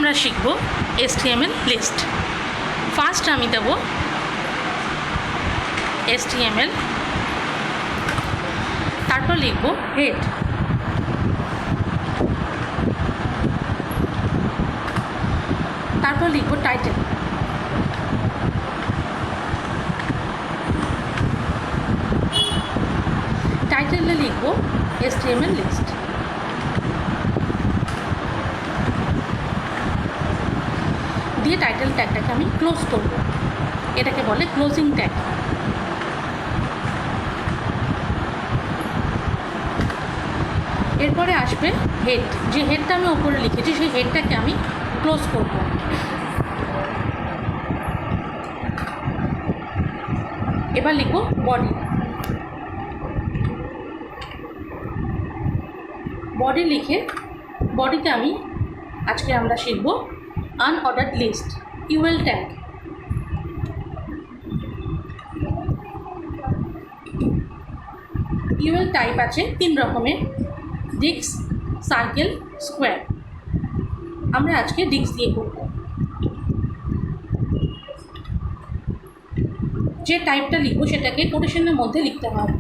আমরা শিখব HTML list. First আমি দেব HTML, তারপর লিখব হেড, তারপর লিখব টাইটেল, টাইটেলে লিখব HTML লিস্ট। দিয়ে টাইটেল ট্যাগটাকে আমি ক্লোজ করব, এটাকে বলে ক্লোজিং ট্যাগ। এরপরে আসবে হেড, যে হেডটা আমি ওপরে লিখেছি সেই হেডটাকে আমি ক্লোজ করব। এবার লিখব বডি, বডি লিখে বডিতে আমি আজকে আমরা শিখব unordered list, UL tag. UL type আছে 3 রকমের, ডিস্ক, সার্কেল, স্কোয়ার। আমরা আজকে ডিস্ক দিয়ে করব। যে টাইপটা লিখব সেটাকে কোটেশনের মধ্যে লিখতে হবে।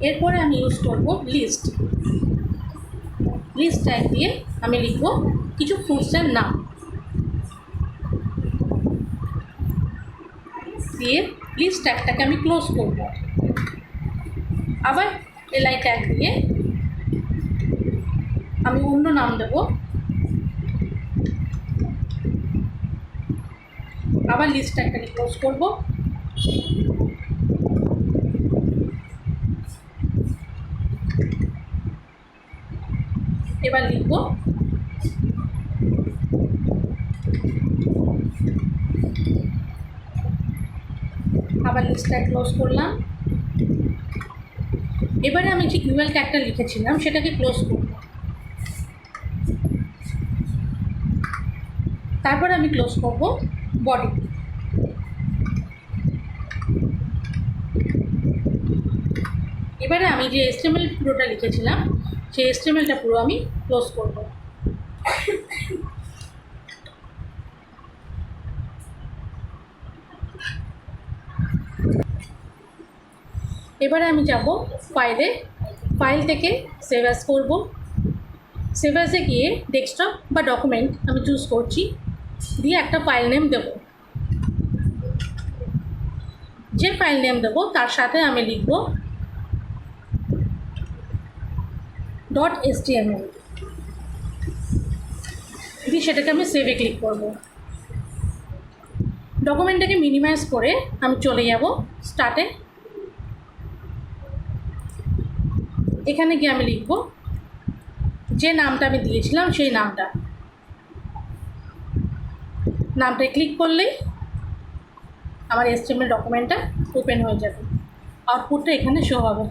এরপরে আমি ইউজ করব লিস্ট। লিস্ট ট্যাগ দিয়ে আমি লিখব কিছু ফ্রুটসের নাম, দিয়ে লিস্ট ট্যাগটাকে আমি ক্লোজ করব। আবার এলআই ট্যাগ দিয়ে আমি অন্য নাম দেব, আবার লিস্ট ট্যাগটাকে ক্লোজ করব। এবার লিখব আবার লিস্ট ট্যাগ ক্লোজ করলাম। এবারে আমি যে ইউএল ট্যাগটা লিখেছিলাম সেটাকে ক্লোজ করব। তারপরে আমি ক্লোজ করব বডি। এবারে আমি যে HTML পুরোটা লিখেছিলাম সেই HTMLটা পুরো আমি ক্লোজ করব। এবারে আমি যাব ফাইলে, ফাইল থেকে সেভ অ্যাজ করব। সেভ অ্যাজে গিয়ে ডেস্কটপ বা ডকুমেন্ট আমি চুজ করছি, দিয়ে একটা ফাইল নেম দেব। যে ফাইল নেম দেবো তার সাথে আমি লিখব .html, দিয়ে সেটাকে আমি সেভে ক্লিক করব। ডকুমেন্টটাকে মিনিমাইজ করে আমি চলে যাব স্টার্টে। এখানে গিয়ে আমি লিখব যে নামটা আমি দিয়েছিলাম সেই নামটায় ক্লিক করলেই আমার HTML ডকুমেন্টটা ওপেন হয়ে যাবে, আউটপুটটা এখানে শো হবে।